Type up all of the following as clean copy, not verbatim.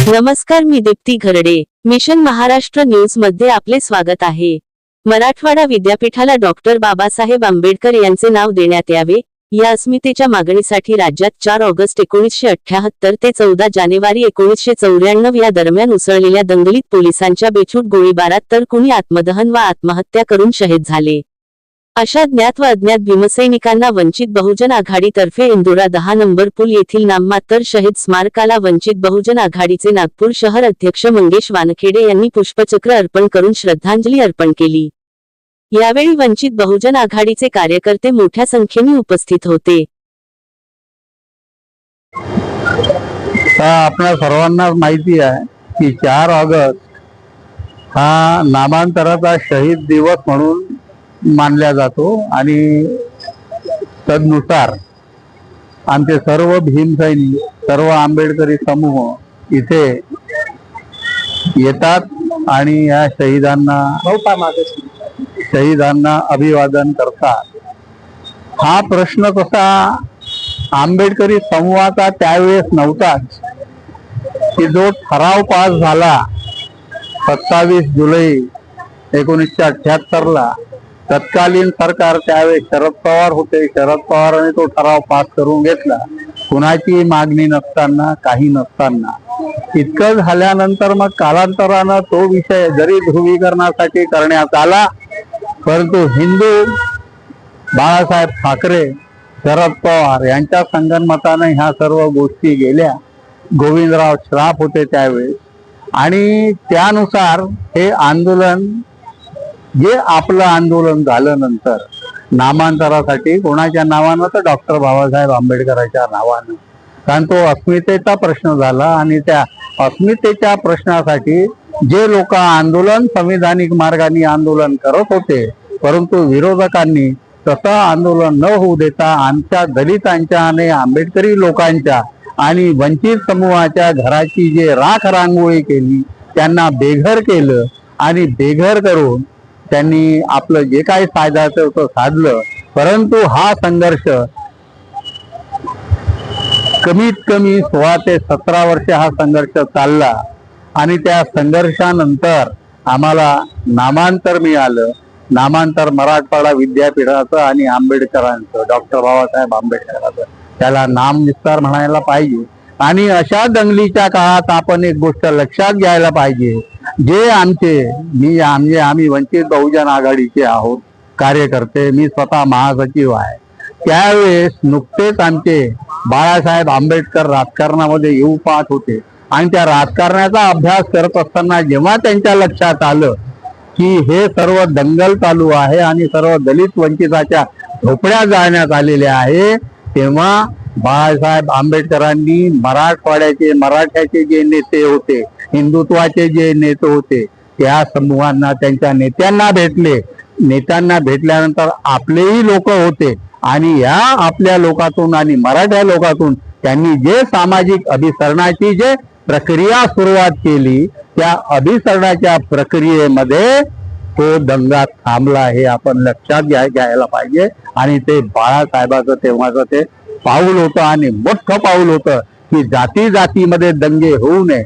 नमस्कार, मी Deepti Gharde. Mission Maharashtra news मध्ये आपले स्वागत आहे. मराठवाडा विद्यापीठाला डॉक्टर बाबासाहेब आंबेडकर यांचे नाव देण्यात यावे या अस्मितेच्या मागणीसाठी राज्यात 4 ऑगस्ट 1978 ते 14 जानेवारी 1994 या दरम्यान उसळलेल्या दंगलीत पोलिसांच्या बेछूट गोळीबारात तर कुणी आत्मदहन वा आत्महत्या करून शहीद झाले. अशा ज्ञात व अज्ञात भीमसैनिकांना वंचित बहुजन आघाडीतर्फे इंदोरा 10 नंबर पूल येथील नाममात्र शहीद स्मारकाला वंचित बहुजन आघाडीचे नागपूर शहर अध्यक्ष मंगेश वानखेडे यांनी पुष्पचक्र अर्पण करून श्रद्धांजली अर्पण केली. यावेळी वंचित बहुजन आघाडीचे कार्यकर्ते मोठ्या संख्येने उपस्थित होते. आपल्या सर्वांना माहिती आहे की 4 ऑगस्ट हा नामांतराचा शहीद दिवस म्हणून मानला जातो आणि तदनुसार आमचे सर्व भीमसैनिक, सर्व आंबेडकरी समूह इथे येतात आणि या शहीदांना अभिवादन करतात. हा प्रश्न कसा आंबेडकरी समूहाचा त्यावेळेस नव्हताच, की जो ठराव पास झाला 27 जुलै 1978 तत्कालीन सरकार त्यावेळेस शरद पवार होते. शरद पवारांनी तो ठराव पास करून घेतला, कुणाची मागणी नसताना, काही नसताना. इतकं झाल्यानंतर मग कालांतरानं तो विषय जरी ध्रुवीकरणासाठी करण्यात आला, परंतु हिंदू बाळासाहेब ठाकरे, शरद पवार यांच्या संगनमताने ह्या सर्व गोष्टी गेल्या. गोविंदराव श्राफ होते त्यावेळेस आणि त्यानुसार हे आंदोलन, जे आपलं आंदोलन झालं नंतर नामांतरासाठी कोणाच्या नावानं तर डॉक्टर बाबासाहेब आंबेडकरांच्या नावानं, कारण तो अस्मितेचा प्रश्न झाला आणि त्या अस्मितेच्या प्रश्नासाठी जे लोक आंदोलन संविधानिक मार्गाने आंदोलन करत होते, परंतु विरोधकांनी तसं आंदोलन न होऊ देता आमच्या दलितांच्या आणि आंबेडकरी लोकांच्या आणि वंचित समूहाच्या घराची जे राख रांगोळी केली, त्यांना बेघर केलं आणि बेघर करून त्यांनी आपलं जे काही साधायचं होतं साधलं. परंतु हा संघर्ष कमीत कमी 16 ते 17 वर्ष हा संघर्ष चालला आणि त्या संघर्षानंतर आम्हाला नामांतर मिळालं. नामांतर मराठवाडा विद्यापीठाचं आणि आंबेडकरांचं, डॉक्टर बाबासाहेब आंबेडकरांचं, त्याला नाम विस्तार म्हणायला पाहिजे. आणि अशा दंगलीच्या काळात आपण एक गोष्ट लक्षात घ्यायला पाहिजे, जे आम्ही वंचित बहुजन आघाडीचे आहोत कार्यकर्ते, मी स्वतः महासचिव आहे, त्यावेळेस नुकतेच आमचे बाळासाहेब आंबेडकर राजकारणामध्ये येऊ पाहत होते आणि त्या राजकारणाचा अभ्यास करत असताना जेव्हा त्यांच्या लक्षात आलं की हे सर्व दंगल चालू आहे आणि सर्व दलित वंचिताच्या झोपड्या जाळण्यात आलेल्या आहे, तेव्हा बाळासाहेब आंबेडकरांनी मराठ्याचे जे नेते होते, हिंदुत्वाचे जे नेते होते, त्या समूहांना, त्यांच्या नेत्यांना भेटले. नेत्यांना भेटल्यानंतर आपलेही लोक होते आणि या आपल्या लोकातून आणि मराठा लोकातून त्यांनी जे सामाजिक अभिसरणाची जे प्रक्रिया सुरुवात केली, त्या अभिसरणाच्या प्रक्रियेमध्ये तो दंगा थांबला, हे आपण लक्षात घ्यायला पाहिजे. आणि ते बाळासाहेबाचं तेव्हाचं ते पाऊल होतं आणि मोठं पाऊल होतं की जातीमध्ये दंगे होऊ नये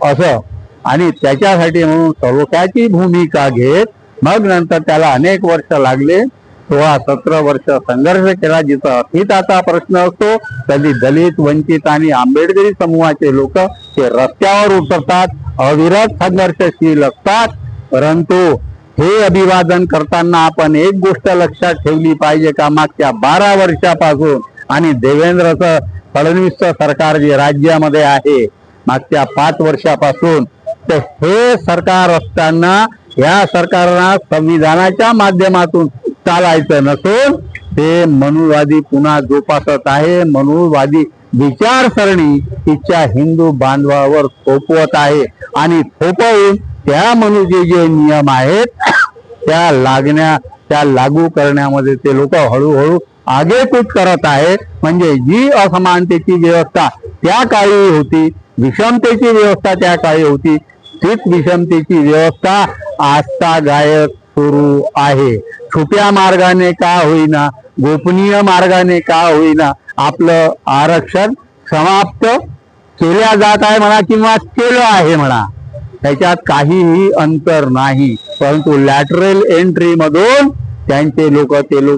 असं. आणि त्याच्यासाठी म्हणून सलोख्याची भूमिका घेत मग नंतर त्याला अनेक वर्ष लागले, 16-17 वर्ष संघर्ष केला. जिथं अस्मिताचा प्रश्न असतो कधी दलित, वंचित आणि आंबेडकरी समूहाचे लोक ते रस्त्यावर उतरतात, अविरत संघर्षशील असतात. परंतु हे अभिवादन करताना आपण एक गोष्ट लक्षात ठेवली पाहिजे का मागच्या 12 वर्षापासून आणि देवेंद्र फडणवीसचं सरकार जे राज्यामध्ये आहे मागच्या 5 वर्षापासून, तर हे सरकार असताना या सरकारला संविधानाच्या माध्यमातून चालायचं नसून ते मनुवादी पुन्हा जोपासत आहे. मनुवादी विचारसरणी इच्छा हिंदू बांधवावर थोपवत आहे आणि थोपवून त्या मनुचे जे नियम आहेत त्या लागू करण्यामध्ये ते लोक हळूहळू आगेकूच करत आहेत. म्हणजे जी असमानतेची व्यवस्था त्या काळी होती विषमतेची व्यवस्था त्या काळी होती, तीच विषमतेची व्यवस्था आजता गायक सुरू आहे. छुप्या मार्गाने का होईना, गोपनीय मार्गाने का होईना आपलं आरक्षण समाप्त केल्या जात आहे म्हणा किंवा केलं आहे म्हणा, त्याच्यात काहीही अंतर नाही. परंतु लॅटरल एंट्री मधून त्यांचे लोक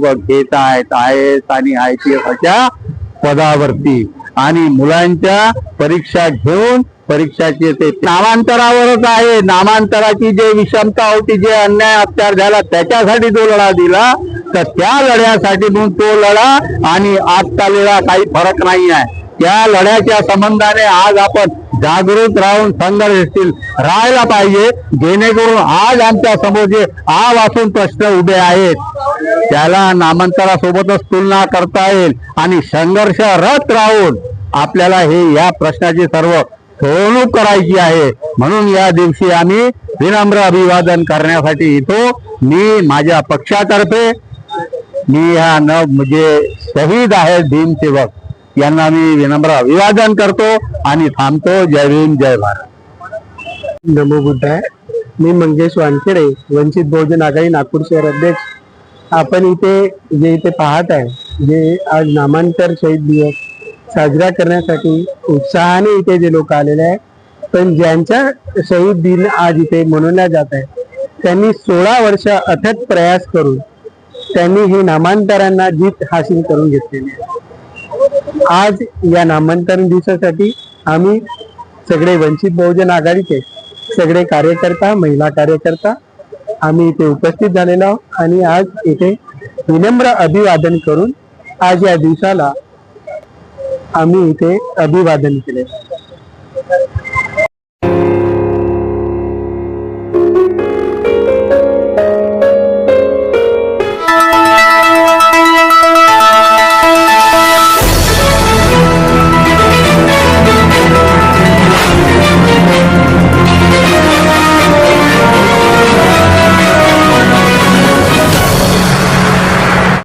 घेत आहेत आणि IPSच्या पदावरती आणि मुलांच्या परीक्षा घेऊन परीक्षाचे ते नामांतरावरच आहे. नामांतराची जे विषमता होती, जे अन्याय अत्याचार झाला त्याच्यासाठी जो लढा दिला, तर त्या लढ्यासाठी म्हणून तो लढा आणि आजचा लढा काही फरक नाही आहे. त्या लढ्याच्या संबंधाने आज आपण जागृत राहून संघर्षशील राहायला पाहिजे, जेणेकरून आज आमच्या समोर जे आवासून प्रश्न उभे आहेत त्याला नामांतरासोबतच तुलना करता येईल आणि संघर्षरत राहून आपल्याला या प्रश्नाची सर्व सोडवणूक करायची आहे. म्हणून या दिवशी आम्ही विनम्र अभिवादन करण्यासाठी येतो. मी माझ्या पक्षातर्फे म्हणजे शहीद आहेत भीमसेवक यांना मी विनम्र अभिवादन करतो आणि थांबतो. जय भीम, जय भारत. नमो बुद्धाय. मी मंगेश वानखेडे, वंचित बहुजन आघाडी नागपूर शहर अध्यक्ष. आपण इथे पाहत आहे, जे आज नामांतर शहीद दिवस साजरा करण्यासाठी उत्साहाने इथे जे लोक आलेले आहेत, पण ज्यांच्या शहीद दिन आज इथे मनवल्या जात आहे, त्यांनी 16 वर्ष अथक प्रयास करून त्यांनी हे नामांतरांना जीत हासिल करून घेतलेली आहे. आज या नामांतरण दिवसासाठी आम्ही सगळे वंचित बहुजन आघाडीचे सगळे कार्यकर्ता, महिला कार्यकर्ता आम्ही इथे उपस्थित झालेलो आहोत आणि आज इथे विनम्र अभिवादन करून आज या दिवसाला आम्ही इथे अभिवादन केले.